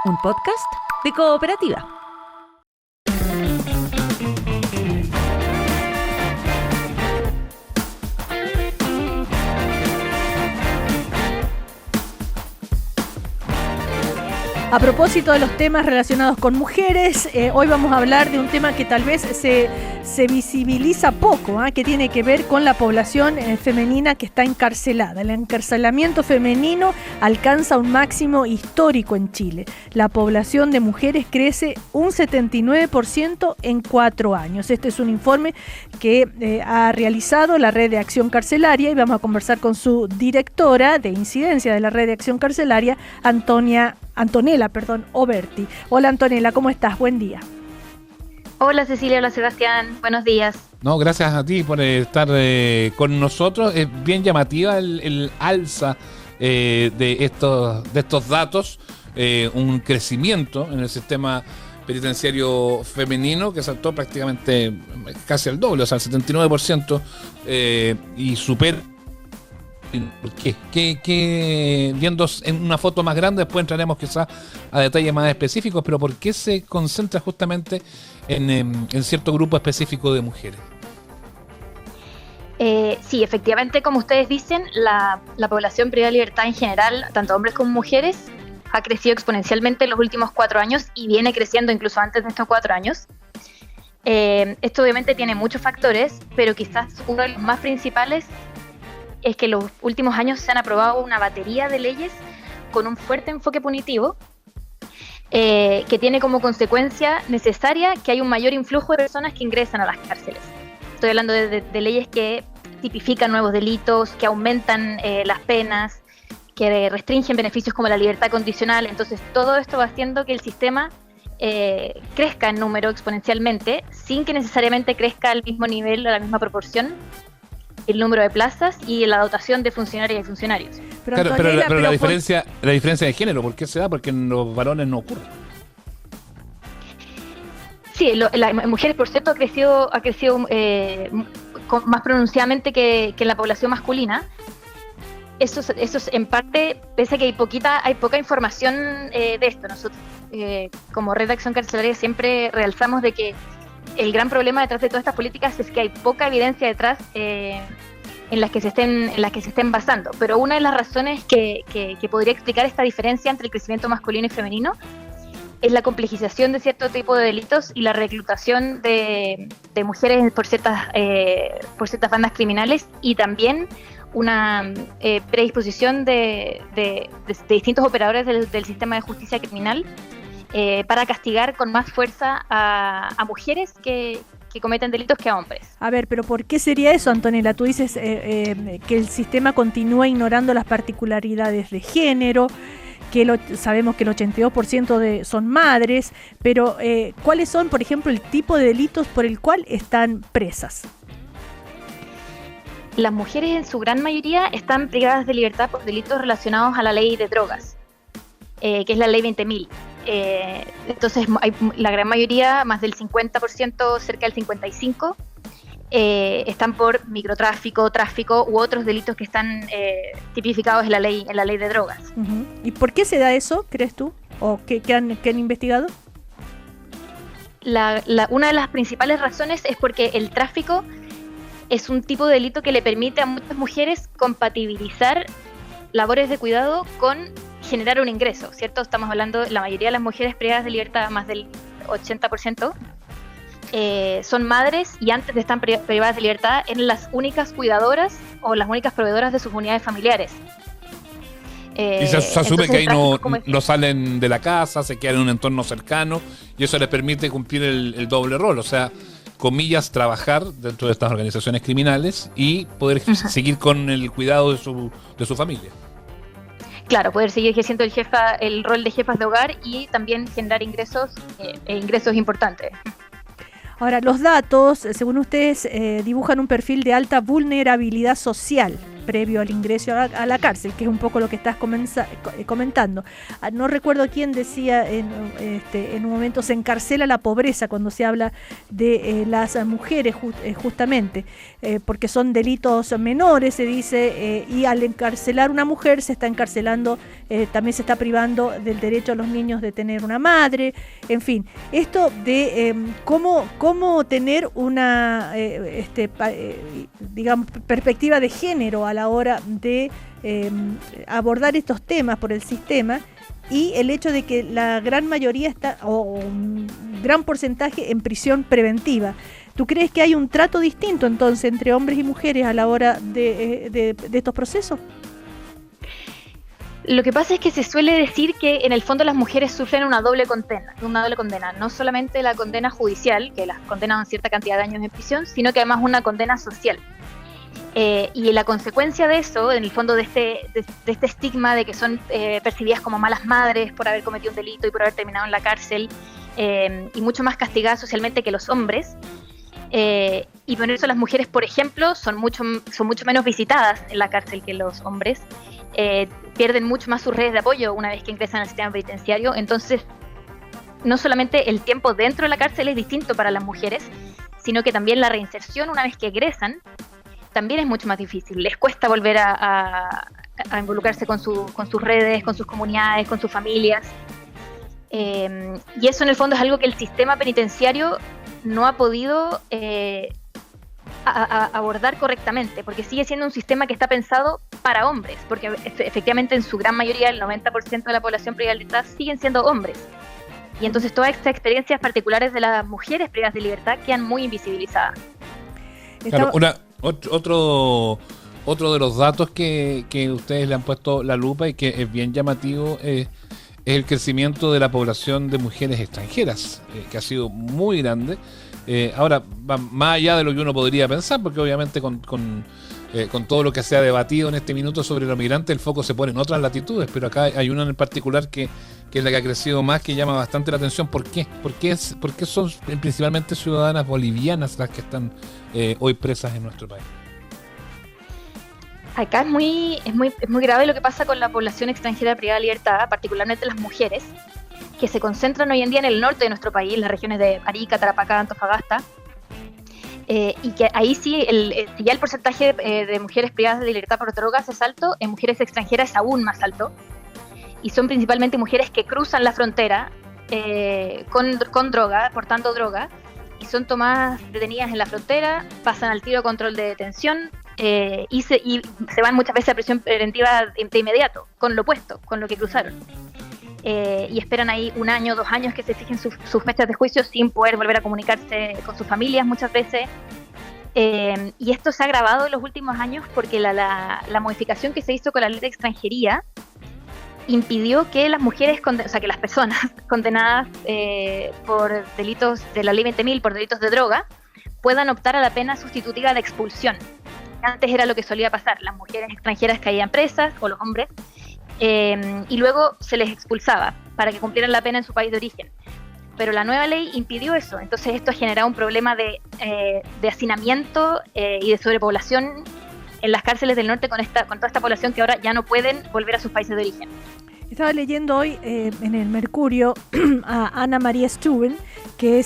un podcast de Cooperativa. A propósito de los temas relacionados con mujeres, hoy vamos a hablar de un tema que tal vez se visibiliza poco, que tiene que ver con la población femenina que está encarcelada. El encarcelamiento femenino alcanza un máximo histórico en Chile. La población de mujeres crece un 79% en 4 años. Este es un informe que ha realizado la Red de Acción Carcelaria y vamos a conversar con su directora de incidencia de la Red de Acción Carcelaria, Antonella Oberti. Hola Antonella, ¿cómo estás? Buen día. Hola Cecilia, hola Sebastián, buenos días. No, gracias a ti por estar con nosotros. Es bien llamativa el alza de estos datos, un crecimiento en el sistema penitenciario femenino que saltó prácticamente casi al doble, o sea, el 79%, y supera. ¿Por qué? Viendo en una foto más grande, después entraremos quizás a detalles más específicos, pero ¿por qué se concentra justamente en cierto grupo específico de mujeres? Sí, efectivamente, como ustedes dicen, la población privada de libertad en general, tanto hombres como mujeres, ha crecido exponencialmente en los últimos 4 años y viene creciendo incluso antes de estos 4 años. Esto obviamente tiene muchos factores, pero quizás uno de los más principales es que en los últimos años se han aprobado una batería de leyes con un fuerte enfoque punitivo que tiene como consecuencia necesaria que hay un mayor influjo de personas que ingresan a las cárceles. Estoy hablando de leyes que tipifican nuevos delitos, que aumentan las penas, que restringen beneficios como la libertad condicional. Entonces todo esto va haciendo que el sistema crezca en número exponencialmente sin que necesariamente crezca al mismo nivel o a la misma proporción el número de plazas y la dotación de funcionarias y funcionarios. Pero la diferencia de género, ¿por qué se da? Porque en los varones no ocurre. Sí, las mujeres, por cierto, ha crecido más pronunciadamente que en la población masculina. Eso es en parte, pese a que hay poca información de esto. Nosotros, como Red de Acción Carcelaria, siempre realzamos de que el gran problema detrás de todas estas políticas es que hay poca evidencia detrás en las que se estén basando. Pero una de las razones que podría explicar esta diferencia entre el crecimiento masculino y femenino es la complejización de cierto tipo de delitos y la reclutación de mujeres por ciertas bandas criminales, y también una predisposición de distintos operadores del sistema de justicia criminal para castigar con más fuerza a mujeres que cometen delitos que a hombres. A ver, pero ¿por qué sería eso, Antonella? Tú dices que el sistema continúa ignorando las particularidades de género, que sabemos que el 82% son madres, pero ¿cuáles son, por ejemplo, el tipo de delitos por el cual están presas? Las mujeres en su gran mayoría están privadas de libertad por delitos relacionados a la ley de drogas, que es la ley 20.000. Entonces la gran mayoría, más del 50%, cerca del 55%, están por microtráfico, tráfico u otros delitos que están tipificados en la ley de drogas. Uh-huh. ¿Y por qué se da eso, crees tú? ¿O qué han investigado? Una de las principales razones es porque el tráfico es un tipo de delito que le permite a muchas mujeres compatibilizar labores de cuidado con generar un ingreso, ¿cierto? Estamos hablando, la mayoría de las mujeres privadas de libertad, más del 80%, son madres y antes de estar privadas de libertad eran las únicas cuidadoras o las únicas proveedoras de sus unidades familiares. Y se asume que ahí no salen de la casa, se quedan en un entorno cercano y eso les permite cumplir el doble rol, o sea, comillas, trabajar dentro de estas organizaciones criminales y poder seguir con el cuidado de su familia. Claro, poder seguir ejerciendo el rol de jefas de hogar y también generar ingresos importantes. Ahora, los datos, según ustedes, dibujan un perfil de alta vulnerabilidad social. previo al ingreso a la cárcel, que es un poco lo que estás comentando. No recuerdo quién decía en un momento, se encarcela la pobreza cuando se habla de las mujeres justamente, porque son delitos menores, se dice, y al encarcelar una mujer se está encarcelando, también se está privando del derecho a los niños de tener una madre, en fin, esto de cómo tener una digamos, perspectiva de género a la hora de abordar estos temas por el sistema, y el hecho de que la gran mayoría está, o un gran porcentaje, en prisión preventiva. ¿Tú crees que hay un trato distinto entonces entre hombres y mujeres a la hora de estos procesos? Lo que pasa es que se suele decir que en el fondo las mujeres sufren una doble condena, no solamente la condena judicial, que las condenan a cierta cantidad de años en prisión, sino que además una condena social. Y la consecuencia de eso, en el fondo de este estigma de que son percibidas como malas madres por haber cometido un delito y por haber terminado en la cárcel, y mucho más castigadas socialmente que los hombres, y por eso las mujeres, por ejemplo, son mucho menos visitadas en la cárcel que los hombres, pierden mucho más sus redes de apoyo una vez que ingresan al sistema penitenciario. Entonces, no solamente el tiempo dentro de la cárcel es distinto para las mujeres, sino que también la reinserción una vez que egresan también es mucho más difícil. Les cuesta volver a involucrarse con sus redes, con sus comunidades, con sus familias. Y eso en el fondo es algo que el sistema penitenciario no ha podido abordar correctamente, porque sigue siendo un sistema que está pensado para hombres, porque efectivamente en su gran mayoría, el 90% de la población privada de libertad siguen siendo hombres. Y entonces todas estas experiencias particulares de las mujeres privadas de libertad quedan muy invisibilizadas. Claro, otro de los datos que ustedes le han puesto la lupa y que es bien llamativo es el crecimiento de la población de mujeres extranjeras, que ha sido muy grande. Ahora, va más allá de lo que uno podría pensar, porque obviamente con todo lo que se ha debatido en este minuto sobre los migrantes, el foco se pone en otras latitudes, pero acá hay una en particular que es la que ha crecido más, que llama bastante la atención. ¿Por qué? ¿Por qué son principalmente ciudadanas bolivianas las que están hoy presas en nuestro país? Acá es muy grave lo que pasa con la población extranjera privada de libertad, particularmente las mujeres, que se concentran hoy en día en el norte de nuestro país, en las regiones de Arica, Tarapacá, Antofagasta, y que ahí sí, si ya el porcentaje de mujeres privadas de libertad por drogas es alto, en mujeres extranjeras es aún más alto, y son principalmente mujeres que cruzan la frontera con droga, portando droga, y son tomadas detenidas en la frontera, pasan al tiro control de detención, y se van muchas veces a prisión preventiva de inmediato, con lo opuesto, con lo que cruzaron. Y esperan ahí 1 año, 2 años que se fijen sus fechas de juicio sin poder volver a comunicarse con sus familias muchas veces. Y esto se ha agravado en los últimos años porque la modificación que se hizo con la ley de extranjería impidió que las mujeres, que las personas condenadas por delitos de la ley 20.000, por delitos de droga, puedan optar a la pena sustitutiva de expulsión. Antes era lo que solía pasar, las mujeres extranjeras caían presas, o los hombres, y luego se les expulsaba para que cumplieran la pena en su país de origen. Pero la nueva ley impidió eso, entonces esto ha generado un problema de hacinamiento y de sobrepoblación en las cárceles del norte con toda esta población que ahora ya no pueden volver a sus países de origen. Estaba leyendo hoy en el Mercurio a Ana María Stuben, que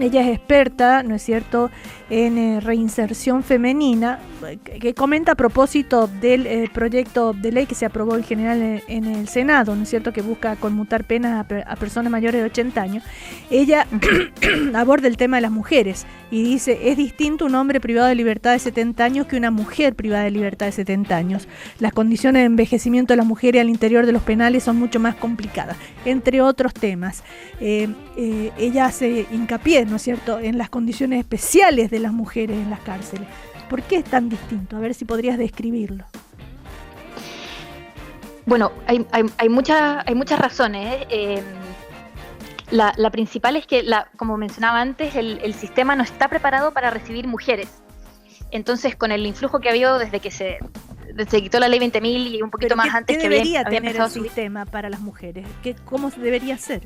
ella es experta, ¿no es cierto?, en reinserción femenina, que comenta a propósito del proyecto de ley que se aprobó en general en el Senado, ¿no es cierto?, que busca conmutar penas a personas mayores de 80 años. Ella aborda el tema de las mujeres y dice, es distinto un hombre privado de libertad de 70 años que una mujer privada de libertad de 70 años. Las condiciones de envejecimiento de las mujeres al interior de los penales son mucho más complicadas, entre otros temas. Ella hace hincapié, ¿no es cierto?, en las condiciones especiales de las mujeres en las cárceles. ¿Por qué es tan distinto? A ver si podrías describirlo. Bueno, hay muchas razones. La principal es que, como mencionaba antes, el sistema no está preparado para recibir mujeres. Entonces, con el influjo que ha habido desde que se quitó la ley 20.000 y un poquito más antes, ¿qué que debería tener el sistema para las mujeres? ¿Cómo debería ser?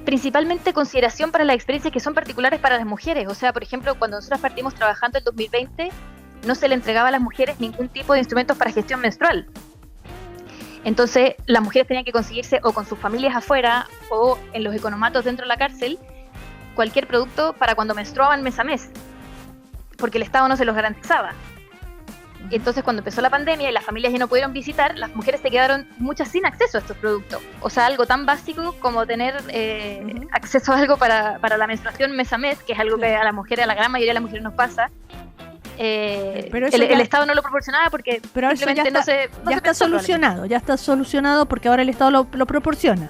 Principalmente consideración para las experiencias que son particulares para las mujeres. O sea, por ejemplo, cuando nosotros partimos trabajando en 2020, no se le entregaba a las mujeres ningún tipo de instrumentos para gestión menstrual. Entonces las mujeres tenían que conseguirse o con sus familias afuera o en los economatos dentro de la cárcel cualquier producto para cuando menstruaban mes a mes, porque el Estado no se los garantizaba. Y entonces cuando empezó la pandemia y las familias ya no pudieron visitar, las mujeres se quedaron muchas sin acceso a estos productos. O sea, algo tan básico como tener acceso a algo para la menstruación mes a mes, que es algo que a las mujeres, a la gran mayoría de las mujeres nos pasa. Pero el Estado no lo proporcionaba porque simplemente ya está solucionado, ya está solucionado porque ahora el Estado lo proporciona.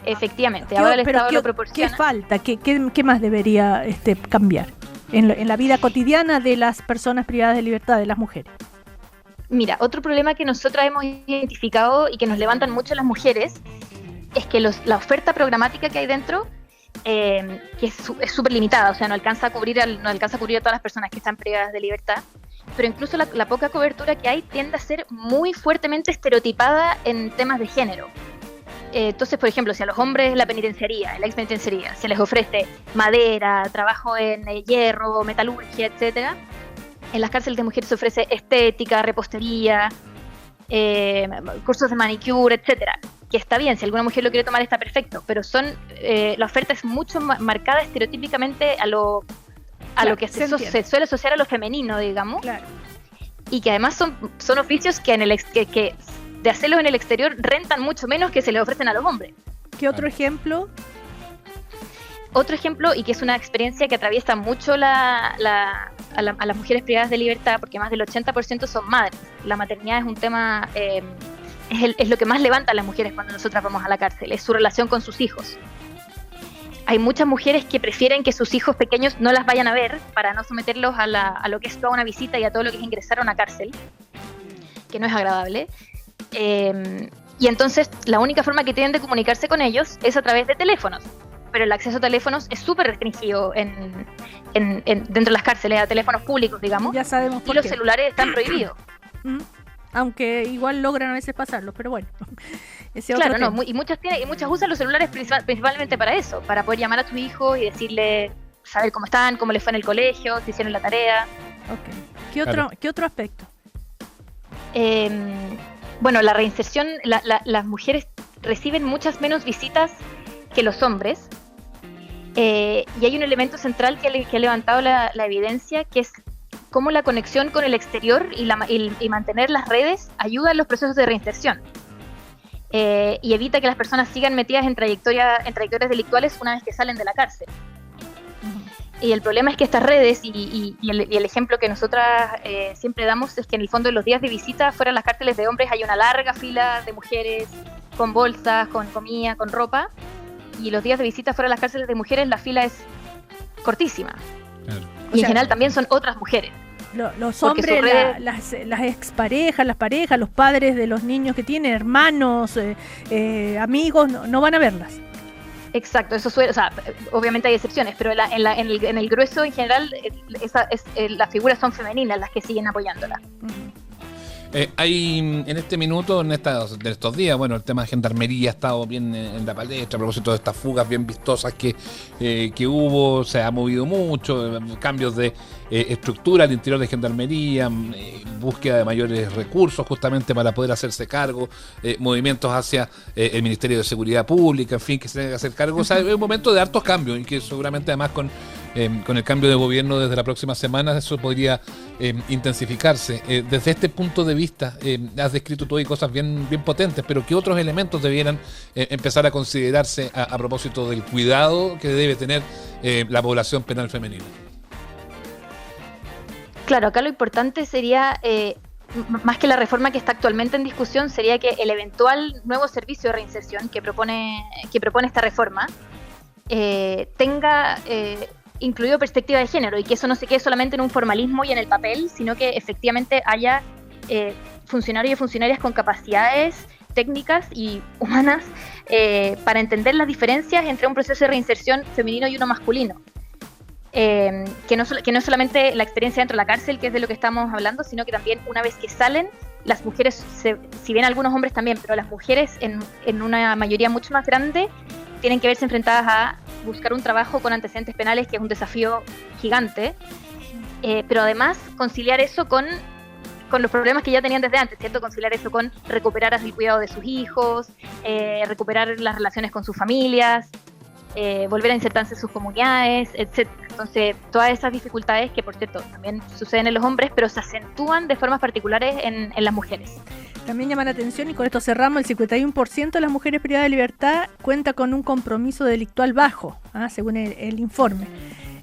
Efectivamente, ahora el Estado lo proporciona. ¿Qué falta? ¿Qué más debería cambiar en la vida cotidiana de las personas privadas de libertad, de las mujeres? Mira, otro problema que nosotras hemos identificado y que nos levantan mucho las mujeres es que la oferta programática que hay dentro que es súper limitada, o sea, no alcanza a cubrir a todas las personas que están privadas de libertad, pero incluso la poca cobertura que hay tiende a ser muy fuertemente estereotipada en temas de género. Entonces, por ejemplo, si a los hombres en la ex penitenciaría, se les ofrece madera, trabajo en hierro, metalurgia, etcétera, en las cárceles de mujeres se ofrece estética, repostería, cursos de manicure, etcétera. Que está bien, si alguna mujer lo quiere tomar está perfecto, pero la oferta es mucho marcada estereotípicamente a lo que se suele asociar a lo femenino, digamos. Claro. Y que además son oficios que de hacerlos en el exterior rentan mucho menos que se les ofrecen a los hombres. ¿Qué otro ejemplo? Otro ejemplo, y que es una experiencia que atraviesa mucho a las mujeres privadas de libertad, porque más del 80% son madres. La maternidad es un tema, es lo que más levanta a las mujeres cuando nosotras vamos a la cárcel, es su relación con sus hijos. Hay muchas mujeres que prefieren que sus hijos pequeños no las vayan a ver para no someterlos a lo que es toda una visita y a todo lo que es ingresar a una cárcel, que no es agradable. Y entonces la única forma que tienen de comunicarse con ellos es a través de teléfonos, pero el acceso a teléfonos es súper restringido dentro de las cárceles, a teléfonos públicos, digamos. Ya sabemos por qué. Y los qué. celulares están prohibidos. Aunque igual logran a veces pasarlos, pero bueno. Claro, no, y muchas usan los celulares principalmente para eso, para poder llamar a tu hijo y decirle, saber cómo están, cómo les fue en el colegio, si hicieron la tarea. Okay. ¿Qué otro aspecto? Bueno, la reinserción, las mujeres reciben muchas menos visitas que los hombres, y hay un elemento central que ha levantado la evidencia, que es cómo la conexión con el exterior y mantener las redes ayuda en los procesos de reinserción, y evita que las personas sigan metidas en trayectorias delictuales una vez que salen de la cárcel. Y el problema es que estas redes, y el ejemplo que nosotras siempre damos, es que en el fondo en los días de visita fuera de las cárceles de hombres hay una larga fila de mujeres con bolsas, con comida, con ropa, y los días de visita fuera de las cárceles de mujeres la fila es cortísima. Claro. Y en general también son otras mujeres. Los hombres, las exparejas, las parejas, los padres de los niños que tienen, hermanos, amigos, no van a verlas. Exacto, eso suele, o sea, obviamente hay excepciones, pero en el grueso en general las figuras son femeninas las que siguen apoyándola. Hay en este minuto, de estos días, bueno, el tema de gendarmería ha estado bien en la palestra, a propósito de estas fugas bien vistosas que hubo, se ha movido mucho, cambios de estructura al interior de gendarmería, búsqueda de mayores recursos justamente para poder hacerse cargo, movimientos hacia el Ministerio de Seguridad Pública, en fin, que se tenga que hacer cargo. O sea, es un momento de hartos cambios y que seguramente además con el cambio de gobierno desde la próxima semana eso podría intensificarse. Desde este punto de vista, has descrito tú y cosas bien potentes, pero ¿qué otros elementos debieran empezar a considerarse a propósito del cuidado que debe tener la población penal femenina? Claro, acá lo importante sería, más que la reforma que está actualmente en discusión, sería que el eventual nuevo servicio de reinserción que propone esta reforma tenga incluido perspectiva de género, y que eso no se quede solamente en un formalismo y en el papel, sino que efectivamente haya funcionarios y funcionarias con capacidades técnicas y humanas para entender las diferencias entre un proceso de reinserción femenino y uno masculino. Que no es solamente la experiencia dentro de la cárcel, que es de lo que estamos hablando, sino que también una vez que salen, las mujeres, si bien algunos hombres también, pero las mujeres en una mayoría mucho más grande, tienen que verse enfrentadas a buscar un trabajo con antecedentes penales, que es un desafío gigante, pero además conciliar eso con los problemas que ya tenían desde antes, ¿cierto? Conciliar eso con recuperar el cuidado de sus hijos, recuperar las relaciones con sus familias, volver a insertarse en sus comunidades, etc. Entonces, todas esas dificultades que, por cierto, también suceden en los hombres, pero se acentúan de formas particulares en las mujeres. También llama la atención, y con esto cerramos, el 51% de las mujeres privadas de libertad cuenta con un compromiso delictual bajo, según el informe,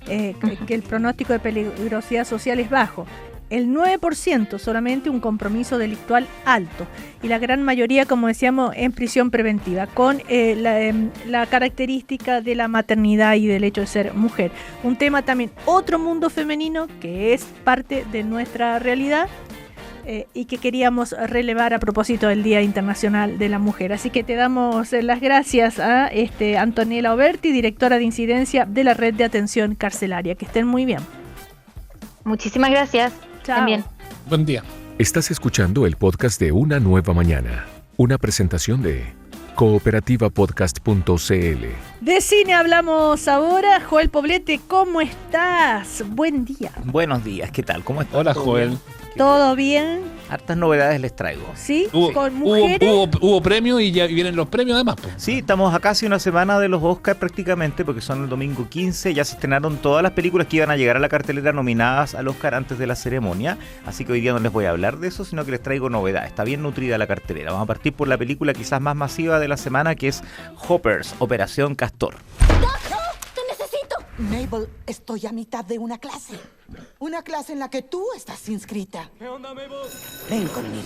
que el pronóstico de peligrosidad social es bajo. El 9% solamente un compromiso delictual alto, y la gran mayoría, como decíamos, en prisión preventiva, con la característica de la maternidad y del hecho de ser mujer. Un tema también, otro mundo femenino que es parte de nuestra realidad, y que queríamos relevar a propósito del Día Internacional de la Mujer. Así que te damos las gracias a Antonella Oberti, directora de incidencia de la Red de Atención Carcelaria. Que estén muy bien. Muchísimas gracias. Chao. También. Buen día. Estás escuchando el podcast de Una Nueva Mañana, una presentación de cooperativapodcast.cl. De cine hablamos ahora. Joel Poblete, ¿cómo estás? Buen día. Buenos días, ¿qué tal? ¿Cómo estás? Hola, Joel. ¿Todo bien? Hartas novedades les traigo. ¿Sí? Hubo, ¿Con mujeres? hubo premios y ya vienen los premios además. Pues. Sí, estamos a casi una semana de los Oscars prácticamente, porque son el domingo 15. Ya se estrenaron todas las películas que iban a llegar a la cartelera nominadas al Oscar antes de la ceremonia. Así que hoy día no les voy a hablar de eso, sino que les traigo novedades. Está bien nutrida la cartelera. Vamos a partir por la película quizás más masiva de la semana, que es Hoppers, Operación Castor. Mabel, estoy a mitad de una clase. Una clase en la que tú estás inscrita. ¿Qué onda, Mabel? Ven conmigo.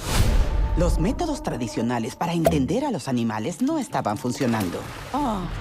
Los métodos tradicionales para entender a los animales no estaban funcionando.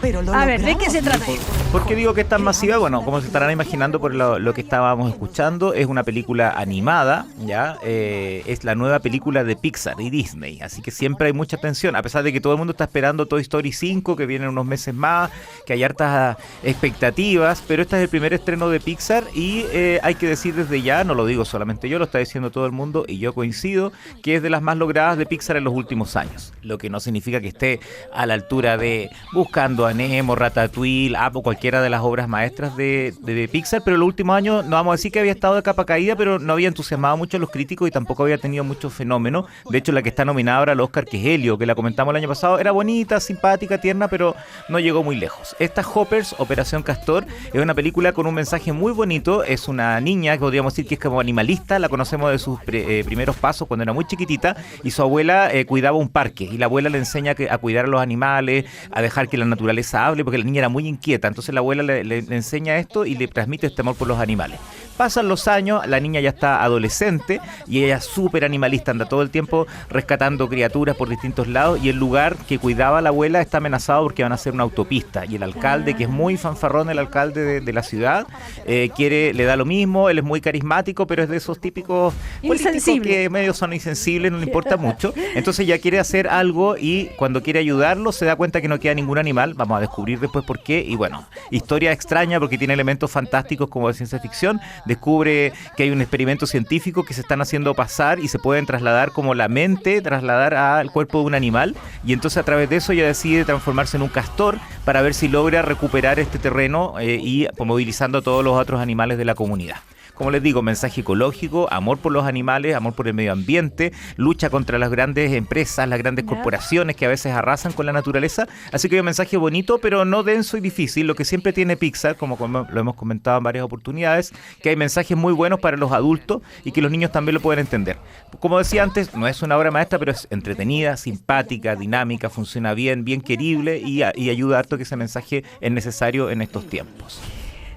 Pero lo A ver, ¿de logramos, qué se trata? Mabel. ¿Por qué digo que es tan masiva? Bueno, como se estarán imaginando por lo que estábamos escuchando, es una película animada, ¿ya? Es la nueva película de Pixar y Disney, así que siempre hay mucha atención, a pesar de que todo el mundo está esperando Toy Story 5, que viene en unos meses más, que hay hartas expectativas, pero este es el primer estreno de Pixar y hay que decir desde ya, no lo digo solamente yo, lo está diciendo todo el mundo y yo coincido, que es de las más logradas de Pixar en los últimos años, lo que no significa que esté a la altura de Buscando a Nemo, Ratatouille, o cualquiera de las obras maestras de Pixar, pero en los últimos años no vamos a decir que había estado de capa caída, pero no había entusiasmado mucho a los críticos y tampoco había tenido mucho fenómeno. De hecho, la que está nominada ahora al Oscar, que es Helio, que la comentamos el año pasado, era bonita, simpática, tierna, pero no llegó muy lejos. Esta Hoppers, Operación Castor, es una película con un mensaje muy bonito. Es una niña que podríamos decir que es como animalista, la conocemos de sus primeros pasos cuando era muy chiquitita, y su abuela cuidaba un parque, y la abuela le enseña a cuidar a los animales, a dejar que la naturaleza hable, porque la niña era muy inquieta. Entonces la abuela le enseña esto y le transmite este amor por los animales. Pasan los años, la niña ya está adolescente y ella es súper animalista, anda todo el tiempo rescatando criaturas por distintos lados, y el lugar que cuidaba la abuela está amenazado porque van a hacer una autopista, y el alcalde, que es muy fanfarrón, el alcalde de la ciudad, le da lo mismo. Él es muy carismático, pero es de esos típicos políticos que medio son insensibles, no le importa mucho. Entonces ya quiere hacer algo, y cuando quiere ayudarlo se da cuenta que no queda ningún animal. Vamos a descubrir después por qué. Y bueno, historia extraña porque tiene elementos fantásticos como de ciencia ficción. Descubre que hay un experimento científico que se están haciendo pasar y se pueden trasladar como la mente, trasladar al cuerpo de un animal, y entonces a través de eso ella decide transformarse en un castor para ver si logra recuperar este terreno y movilizando a todos los otros animales de la comunidad. Como les digo, mensaje ecológico, amor por los animales, amor por el medio ambiente, lucha contra las grandes empresas, las grandes corporaciones que a veces arrasan con la naturaleza. Así que hay un mensaje bonito, pero no denso y difícil, lo que siempre tiene Pixar, como lo hemos comentado en varias oportunidades, que hay mensajes muy buenos para los adultos y que los niños también lo pueden entender. Como decía antes, no es una obra maestra, pero es entretenida, simpática, dinámica, funciona bien, bien querible y ayuda harto, que ese mensaje es necesario en estos tiempos.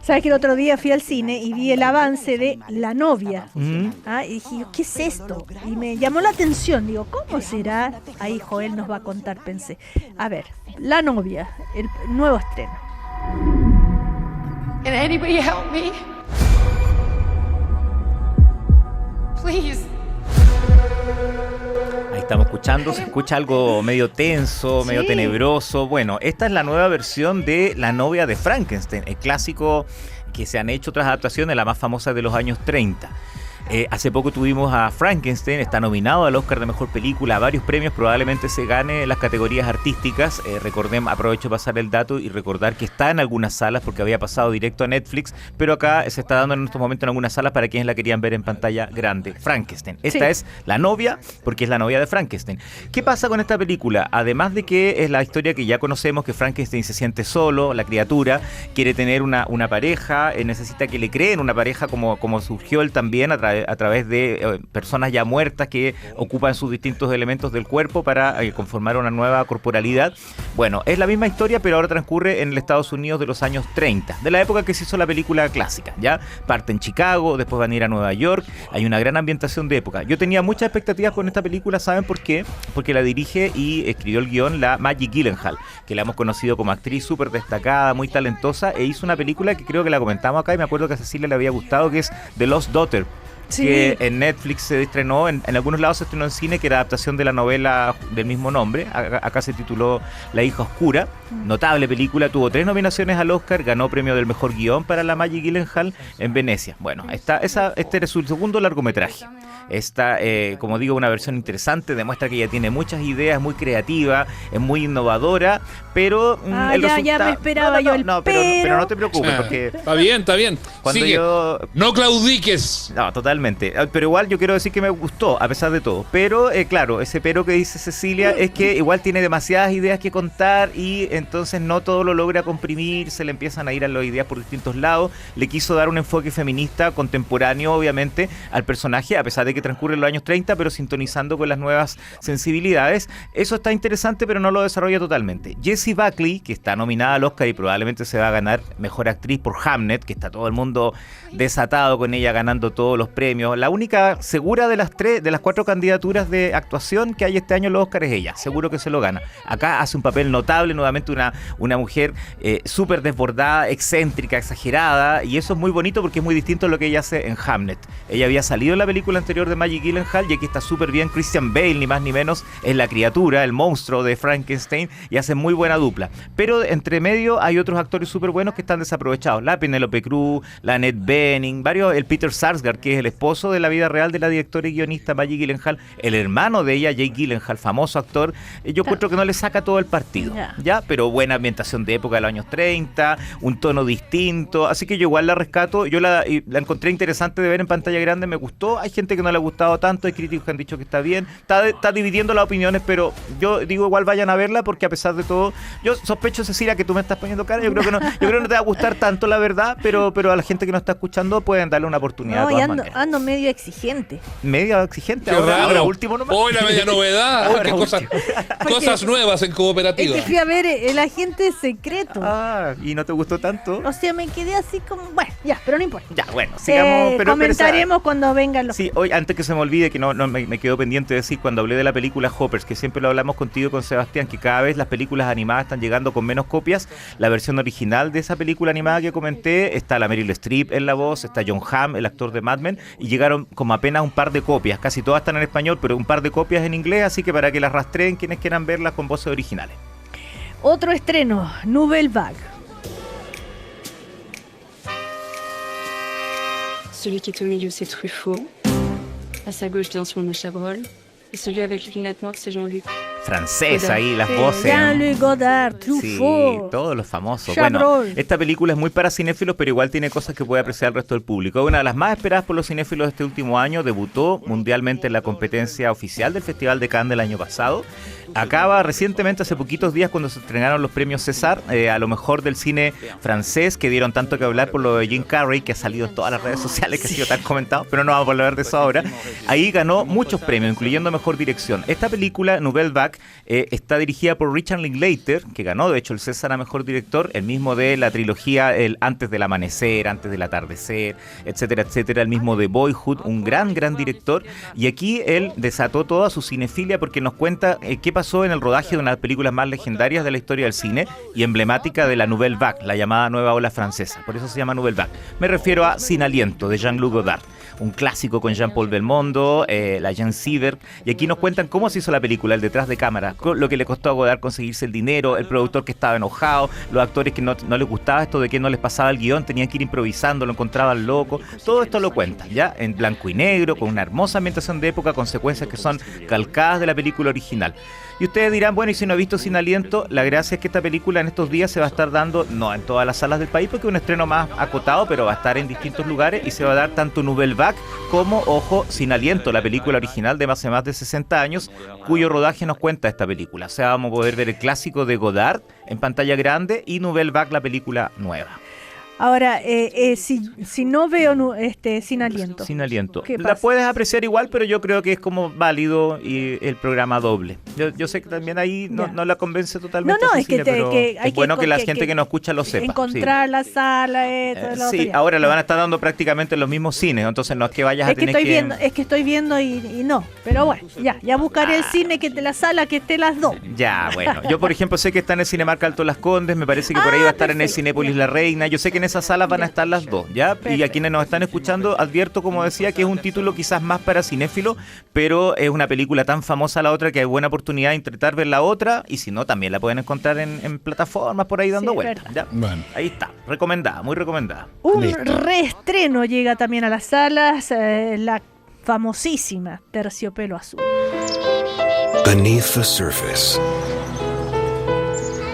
Sabes que el otro día fui al cine y vi el avance de La novia. Y dije, ¿qué es esto? Y me llamó la atención. Digo, ¿cómo será? Ahí Joel nos va a contar, pensé. A ver, La novia, el nuevo estreno. Can anybody help me? Please. Ahí estamos escuchando, se escucha algo medio tenso, medio tenebroso. Bueno, esta es la nueva versión de La novia de Frankenstein, el clásico que se han hecho otras adaptaciones, la más famosa de los años 30. Hace poco tuvimos a Frankenstein, está nominado al Oscar de Mejor Película, a varios premios, probablemente se gane en las categorías artísticas. Recordemos, aprovecho de pasar el dato y recordar que está en algunas salas porque había pasado directo a Netflix, pero acá se está dando en estos momentos en algunas salas para quienes la querían ver en pantalla grande. Frankenstein. Esta es la novia, porque es la novia de Frankenstein. ¿Qué pasa con esta película? Además de que es la historia que ya conocemos, que Frankenstein se siente solo, la criatura, quiere tener una pareja, necesita que le creen una pareja como surgió él también a través de personas ya muertas que ocupan sus distintos elementos del cuerpo para conformar una nueva corporalidad. Bueno, es la misma historia, pero ahora transcurre en el Estados Unidos de los años 30, de la época que se hizo la película clásica, ¿ya? Parte en Chicago, después van a ir a Nueva York, hay una gran ambientación de época. Yo tenía muchas expectativas con esta película, ¿saben por qué? Porque la dirige y escribió el guión la Maggie Gyllenhaal, que la hemos conocido como actriz súper destacada, muy talentosa, e hizo una película que creo que la comentamos acá y me acuerdo que a Cecilia le había gustado, que es The Lost Daughter. Sí. Que en Netflix se estrenó, en algunos lados se estrenó en cine, que era adaptación de la novela del mismo nombre. Acá se tituló La hija oscura. Notable película, tuvo 3 nominaciones al Oscar, ganó premio del mejor guión para la Maggie Gyllenhaal en Venecia. Bueno, este era su segundo largometraje. Esta, como digo, una versión interesante, demuestra que ella tiene muchas ideas, muy creativa, es muy innovadora, pero ya me esperaba pero no te preocupes, porque está bien. Cuando Sigue. No claudiques. No, totalmente. Pero igual yo quiero decir que me gustó, a pesar de todo. Pero, claro, ese pero que dice Cecilia es que igual tiene demasiadas ideas que contar y entonces no todo lo logra comprimir, se le empiezan a ir a las ideas por distintos lados. Le quiso dar un enfoque feminista contemporáneo, obviamente, al personaje, a pesar de que transcurre en los años 30, pero sintonizando con las nuevas sensibilidades. Eso está interesante, pero no lo desarrolla totalmente. Jessie Buckley, que está nominada al Oscar y probablemente se va a ganar Mejor Actriz por Hamnet, que está todo el mundo desatado con ella, ganando todos los premios. La única segura de las 4 candidaturas de actuación que hay este año en los Oscars es ella. Seguro que se lo gana. Acá hace un papel notable, nuevamente una mujer súper desbordada, excéntrica, exagerada, y eso es muy bonito porque es muy distinto a lo que ella hace en Hamnet. Ella había salido en la película anterior de Maggie Gyllenhaal y aquí está súper bien. Christian Bale, ni más ni menos, es la criatura, el monstruo de Frankenstein, y hace muy buena dupla. Pero entre medio hay otros actores súper buenos que están desaprovechados. La Penélope Cruz, la Annette Bening, el Peter Sarsgaard, que es el esposo de la vida real de la directora y guionista Maggie Gyllenhaal, el hermano de ella, Jake Gyllenhaal, famoso actor. Yo encuentro que no le saca todo el partido, ¿ya? Pero buena ambientación de época de los años 30, un tono distinto, así que yo igual la rescato. Yo la encontré interesante de ver en pantalla grande, me gustó. Hay gente que no le ha gustado tanto, hay críticos que han dicho que está bien, está dividiendo las opiniones, pero yo digo igual vayan a verla porque a pesar de todo, yo sospecho, Cecilia, que tú me estás poniendo cara, yo creo que no te va a gustar tanto, la verdad, pero a la gente que nos está escuchando pueden darle una oportunidad. No, ando medio exigente. Medio exigente, ahora último nomás. Hoy la media novedad, cosas nuevas en cooperativa. Es que fui a ver El Agente Secreto. ¿Y no te gustó tanto? O sea, me quedé así como, bueno, ya, pero no importa. Ya, bueno, sigamos. Comentaremos cuando vengan los... Sí, hoy, antes que se me olvide, que no me quedó pendiente de decir, cuando hablé de la película Hoppers, que siempre lo hablamos contigo y con Sebastián, que cada vez las películas animadas están llegando con menos copias. La versión original de esa película animada que comenté, está la Meryl Streep en la voz, está John Hamm, el actor de Mad Men, y llegaron como apenas un par de copias, casi todas están en español, pero un par de copias en inglés, así que para que las rastreen quienes quieran verlas con voces originales. Otro estreno, Nouvelle Vague. Celui qui est au milieu, c'est Truffaut. À sa gauche, bien sûr, le Chabrol. Et celui avec les lunettes noires, c'est Jean-Luc. Francesa ahí, las voces. Jean-Luc Godard, Truffaut. Sí, todos los famosos. Chabrol. Bueno, esta película es muy para cinéfilos, pero igual tiene cosas que puede apreciar el resto del público. Una de las más esperadas por los cinéfilos de este último año, debutó mundialmente en la competencia oficial del Festival de Cannes del año pasado. Acaba recientemente, hace poquitos días, cuando se estrenaron los premios César, a lo mejor del cine francés, que dieron tanto que hablar por lo de Jim Carrey, que ha salido en todas las redes sociales, que ha sido tan comentado, pero no vamos a hablar de eso ahora. Ahí ganó muchos premios, incluyendo Mejor Dirección. Esta película, Nouvelle Vague, está dirigida por Richard Linklater, que ganó de hecho el César a Mejor Director, el mismo de la trilogía el Antes del Amanecer, Antes del Atardecer, etcétera, etcétera, el mismo de Boyhood, un gran director, y aquí él desató toda su cinefilia porque nos cuenta qué pasó en el rodaje de una de las películas más legendarias de la historia del cine y emblemática de la Nouvelle Vague, la llamada Nueva Ola Francesa, por eso se llama Nouvelle Vague. Me refiero a Sin Aliento, de Jean-Luc Godard. un clásico con Jean-Paul Belmondo, la Jane Siever, y aquí nos cuentan cómo se hizo la película, el detrás de cámara, lo que le costó a Godard conseguirse el dinero, el productor que estaba enojado, los actores que no les gustaba esto de que no les pasaba el guión, tenían que ir improvisando, lo encontraban loco, todo esto lo cuentan, ya en blanco y negro, con una hermosa ambientación de época, con secuencias que son calcadas de la película original. Y ustedes dirán, bueno, y si no he visto Sin Aliento, la gracia es que esta película en estos días se va a estar dando, no en todas las salas del país, porque es un estreno más acotado, pero va a estar en distintos lugares y se va a dar tanto Nouvelle Vague como, ojo, Sin Aliento, la película original de hace más de 60 años, cuyo rodaje nos cuenta esta película. O sea, vamos a poder ver el clásico de Godard en pantalla grande y Nouvelle Vague, la película nueva. Ahora, si no veo Sin Aliento. Sin Aliento. ¿Qué La pasa? puedes apreciar igual, pero yo creo que es como válido y el programa doble. Yo sé que también ahí no la convence totalmente. No, es Cecilia, que pero hay es bueno que la gente que que nos escucha lo sepa. encontrar la sala, Sí, ahora la van a estar dando prácticamente en los mismos cines, entonces no es que vayas a tener Es que estoy viendo y no. Pero bueno, ya buscaré el cine la sala que esté las dos. Ya, bueno. Yo, por ejemplo, sé que está en el Cinemark Alto Las Condes, me parece que por ahí va a estar en el perfecto, Cinépolis ya. La Reina. Yo sé que en esas salas van a estar las dos, ¿ya? Y a Perfecto. quienes nos están escuchando, advierto, como decía, que es un título quizás más para cinéfilo, pero es una película tan famosa la otra que hay buena oportunidad de intentar ver la otra, y si no, también la pueden encontrar en plataformas por ahí dando Sí, vueltas, ¿ya? Bueno. Ahí está, recomendada, muy recomendada. Un Listo. reestreno llega también a las salas, la famosísima Terciopelo Azul. Beneath the surface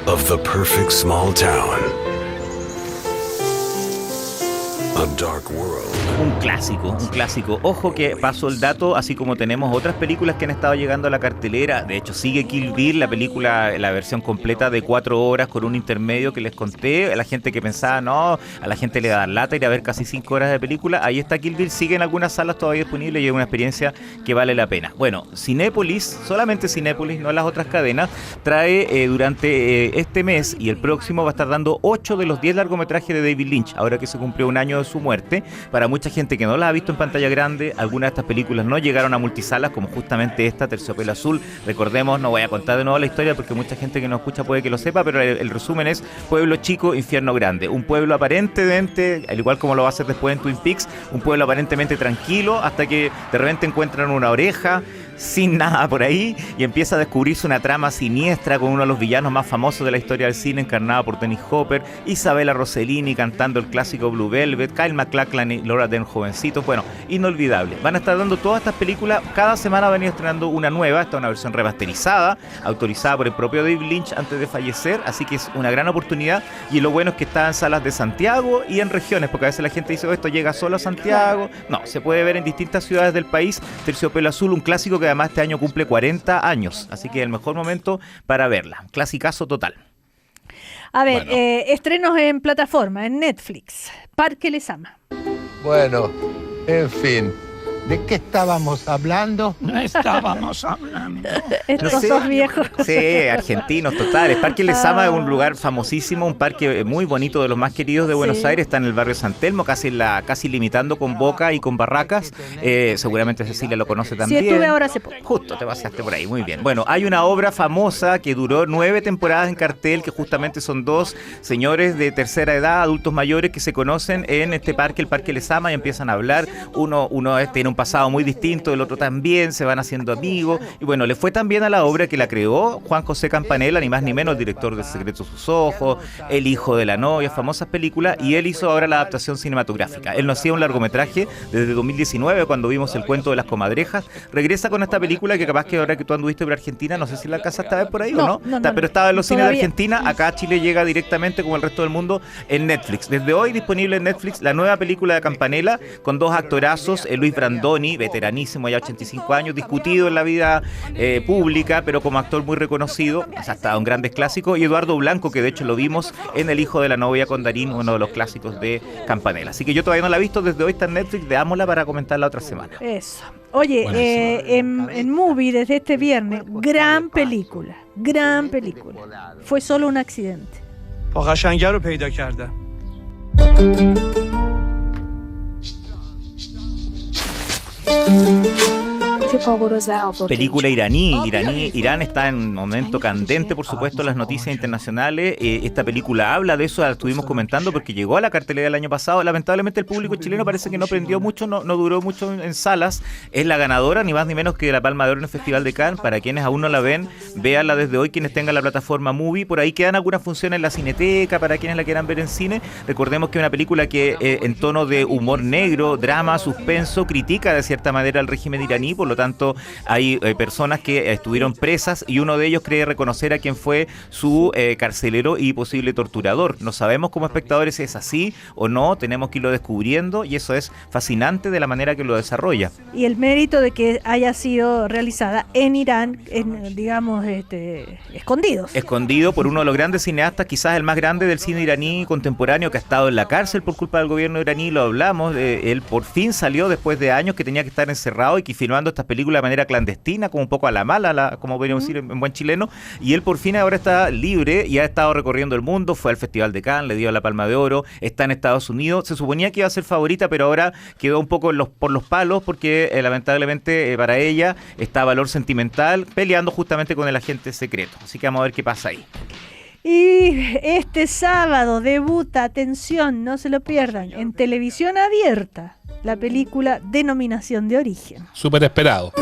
of the perfect small town, a dark world. Un clásico. Ojo que paso el dato, así como tenemos otras películas que han estado llegando a la cartelera. De hecho, sigue Kill Bill, la película, la versión completa de 4 horas con un intermedio que les conté. A la gente que pensaba, no, a la gente le da lata ir a ver casi 5 horas de película. Ahí está Kill Bill, sigue en algunas salas todavía disponible y es una experiencia que vale la pena. Bueno, Cinépolis, solamente Cinépolis, no las otras cadenas, trae durante este mes y el próximo va a estar dando 8 de los 10 largometrajes de David Lynch, ahora que se cumplió un año de su muerte. Para mucha gente que no la ha visto en pantalla grande, algunas de estas películas no llegaron a multisalas, como justamente esta, Terciopelo Azul. Recordemos, no voy a contar de nuevo la historia porque mucha gente que nos escucha puede que lo sepa, pero el resumen es pueblo chico, infierno grande. Un pueblo aparentemente, al igual como lo va a hacer después en Twin Peaks, un pueblo aparentemente tranquilo, hasta que de repente encuentran una oreja sin nada por ahí y empieza a descubrirse una trama siniestra con uno de los villanos más famosos de la historia del cine, encarnado por Dennis Hopper, Isabella Rossellini cantando el clásico Blue Velvet, Kyle MacLachlan y Laura Dern jovencitos. Bueno, inolvidable. Van a estar dando todas estas películas, cada semana van a ir estrenando una nueva. Esta es una versión remasterizada, autorizada por el propio David Lynch antes de fallecer, así que es una gran oportunidad. Y lo bueno es que está en salas de Santiago y en regiones, porque a veces la gente dice, esto llega solo a Santiago. No, se puede ver en distintas ciudades del país. Terciopelo Azul, un clásico que además este año cumple 40 años, así que es el mejor momento para verla. Clasicazo total. A ver, Bueno. estrenos en plataforma, en Netflix. Parque Les Ama. Bueno, en fin, ¿de qué estábamos hablando? No estábamos hablando. Estos No sé. dos viejos. Sí, argentinos totales. Parque Les Ama es un lugar famosísimo, un parque muy bonito, de los más queridos de Buenos Sí. Aires. Está en el barrio San Telmo, casi limitando con Boca y con Barracas. Seguramente Cecilia lo conoce Sí, también. estuve ahora hace poco. Justo, te pasaste por ahí, muy bien. Bueno, hay una obra famosa que duró 9 temporadas en cartel, que justamente son dos señores de tercera edad, adultos mayores, que se conocen en este parque, el Parque Les Ama, y empiezan a hablar. Uno tiene un pasado muy distinto, el otro también, se van haciendo amigos. Y bueno, le fue tan bien a la obra que la creó Juan José Campanella, ni más ni menos, el director de Secreto de sus ojos, El hijo de la novia, famosas películas, y él hizo ahora la adaptación cinematográfica. Él no hacía un largometraje desde 2019, cuando vimos El cuento de las comadrejas. Regresa con esta película que capaz que ahora que tú anduviste por Argentina, no sé si la alcanzaste a ver por ahí No, o no, no, pero estaba en los cines de todavía. Argentina. Acá a Chile llega directamente, como el resto del mundo, en Netflix. Desde hoy disponible en Netflix la nueva película de Campanella, con dos actorazos, Luis Brandoni, veteranísimo, ya 85 años, discutido en la vida pública, pero como actor muy reconocido, o sea, ha estado en grandes clásicos, y Eduardo Blanco, que de hecho lo vimos en El hijo de la novia con Darín, uno de los clásicos de Campanella. Así que yo todavía no la he visto, desde hoy está en Netflix, veámosla para comentarla otra semana. Eso. Oye, en Movie desde este viernes, gran película. Fue solo un accidente. قشنگه رو پیدا کردم. Película iraní. Irán está en un momento candente, por supuesto, en las noticias internacionales. Esta película habla de eso, la estuvimos comentando porque llegó a la cartelera el año pasado. Lamentablemente el público chileno parece que no prendió mucho, no duró mucho en salas. Es la ganadora, ni más ni menos que la Palma de Oro en el Festival de Cannes. Para quienes aún no la ven, véanla desde hoy, quienes tengan la plataforma Movie. Por ahí quedan algunas funciones en la Cineteca para quienes la quieran ver en cine. Recordemos que es una película que en tono de humor negro, drama, suspenso, critica de cierta manera al régimen iraní. Por lo tanto, hay personas que estuvieron presas y uno de ellos cree reconocer a quien fue su carcelero y posible torturador. No sabemos como espectadores si es así o no, tenemos que irlo descubriendo y eso es fascinante de la manera que lo desarrolla. Y el mérito de que haya sido realizada en Irán, digamos, escondidos. Escondido por uno de los grandes cineastas, quizás el más grande del cine iraní contemporáneo, que ha estado en la cárcel por culpa del gobierno iraní, lo hablamos, él por fin salió después de años que tenía que estar encerrado y que filmando estas películas de manera clandestina, como un poco a la mala, como podríamos decir en buen chileno, y él por fin ahora está libre y ha estado recorriendo el mundo, fue al Festival de Cannes, le dio la Palma de Oro, está en Estados Unidos, se suponía que iba a ser favorita, pero ahora quedó un poco por los palos porque lamentablemente para ella está valor sentimental peleando justamente con el agente secreto, así que vamos a ver qué pasa ahí. Y este sábado debuta, atención, no se lo pierdan, en televisión abierta, la película Denominación de Origen. Súper esperado.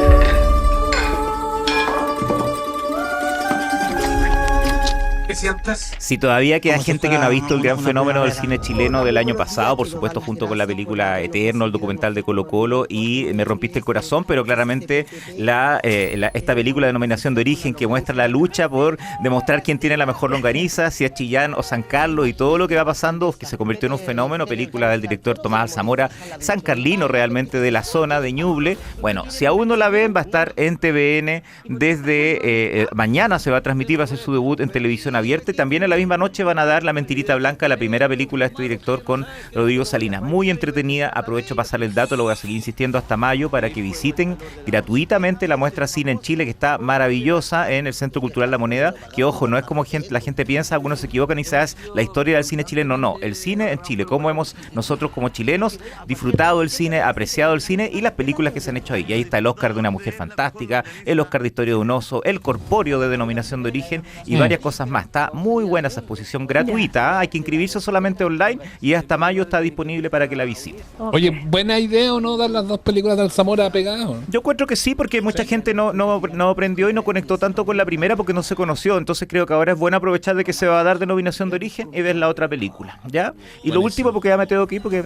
Si todavía queda gente que no ha visto el gran fenómeno del cine chileno del año pasado, por supuesto junto con la película Eterno, el documental de Colo Colo y Me rompiste el corazón, pero claramente esta película Denominación de Origen que muestra la lucha por demostrar quién tiene la mejor longaniza, si es Chillán o San Carlos y todo lo que va pasando, que se convirtió en un fenómeno, película del director Tomás Alzamora, San Carlino realmente de la zona de Ñuble. Bueno, si aún no la ven, va a estar en TVN desde mañana, se va a transmitir, va a ser su debut en televisión abierta. También en la misma noche van a dar La Mentirita Blanca, la primera película de este director con Rodrigo Salinas. Muy entretenida, aprovecho para pasar el dato, lo voy a seguir insistiendo hasta mayo para que visiten gratuitamente la muestra Cine en Chile, que está maravillosa en el Centro Cultural La Moneda, que ojo, no es como la gente piensa, algunos se equivocan y quizás la historia del cine chileno, no, el cine en Chile, cómo hemos nosotros como chilenos disfrutado el cine, apreciado el cine y las películas que se han hecho ahí. Y ahí está el Oscar de una mujer fantástica, el Oscar de Historia de un oso, el Corpóreo de Denominación de Origen y varias cosas más. Está muy buena esa exposición gratuita, hay que inscribirse solamente online y hasta mayo está disponible para que la visiten. Oye, ¿buena idea o no dar las dos películas de Alzamora pegadas? Yo encuentro que sí, porque mucha gente no aprendió y no conectó tanto con la primera porque no se conoció, entonces creo que ahora es bueno aprovechar de que se va a dar Denominación de Origen y ver la otra película, ¿ya? Y buenísimo. Lo último, porque ya me tengo que ir porque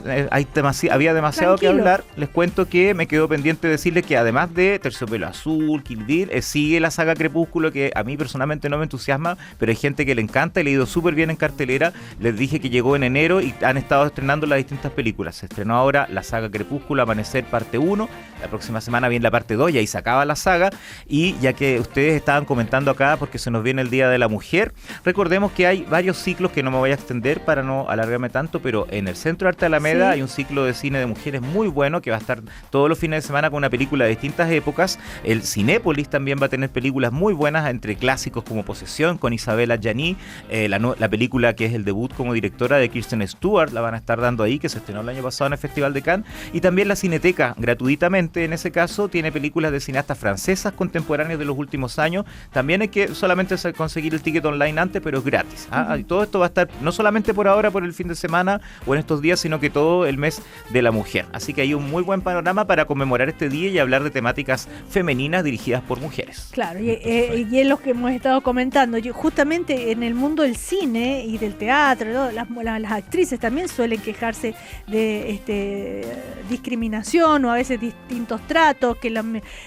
había demasiado que hablar, les cuento que me quedó pendiente decirles que además de Terciopelo Azul, Kill Bill, sigue la saga Crepúsculo, que a mí personalmente no me entusiasma, pero hay gente que le encanta y le ha ido súper bien en cartelera. Les dije que llegó en enero y han estado estrenando las distintas películas. Se estrenó ahora la saga Crepúsculo, Amanecer parte 1, la próxima semana viene la parte 2 y ahí se acaba la saga. Y ya que ustedes estaban comentando acá porque se nos viene el Día de la Mujer, recordemos que hay varios ciclos que no me voy a extender para no alargarme tanto, pero en el Centro Arte Alameda hay un ciclo de cine de mujeres muy bueno que va a estar todos los fines de semana con una película de distintas épocas. El Cinépolis también va a tener películas muy buenas, entre clásicos como Posesión con Isabella Gianni, la película que es el debut como directora de Kirsten Stewart, la van a estar dando ahí, que se estrenó el año pasado en el Festival de Cannes, y también la Cineteca, gratuitamente en ese caso, tiene películas de cineastas francesas contemporáneas de los últimos años. También hay que solamente conseguir el ticket online antes, pero es gratis. Y todo esto va a estar no solamente por ahora, por el fin de semana o en estos días, sino que todo el mes de la mujer. Así que hay un muy buen panorama para conmemorar este día y hablar de temáticas femeninas dirigidas por mujeres. Claro, y es lo que hemos estado comentando. Justamente en el mundo del cine y del teatro, ¿no? Las actrices también suelen quejarse de discriminación o a veces distintos tratos, que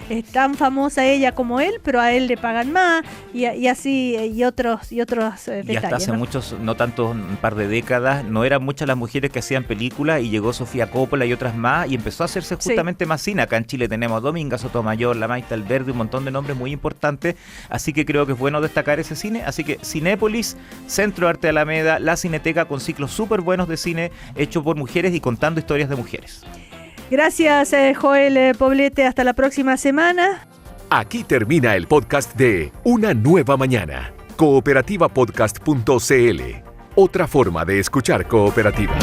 es tan famosa ella como él, pero a él le pagan más y así y otros detalles. Y hasta hace muchos, no tanto un par de décadas, no eran muchas las mujeres que hacían películas y llegó Sofía Coppola y otras más y empezó a hacerse justamente más cine. Acá en Chile tenemos Dominga Sotomayor, la Maite Alberdi, un montón de nombres muy importantes, así que creo que es bueno destacar ese cine. Así que Cinépolis, Centro Arte Alameda, la Cineteca, con ciclos súper buenos de cine hecho por mujeres y contando historias de mujeres. Gracias, Joel Poblete. Hasta la próxima semana. Aquí termina el podcast de Una Nueva Mañana. Cooperativapodcast.cl. Otra forma de escuchar Cooperativa.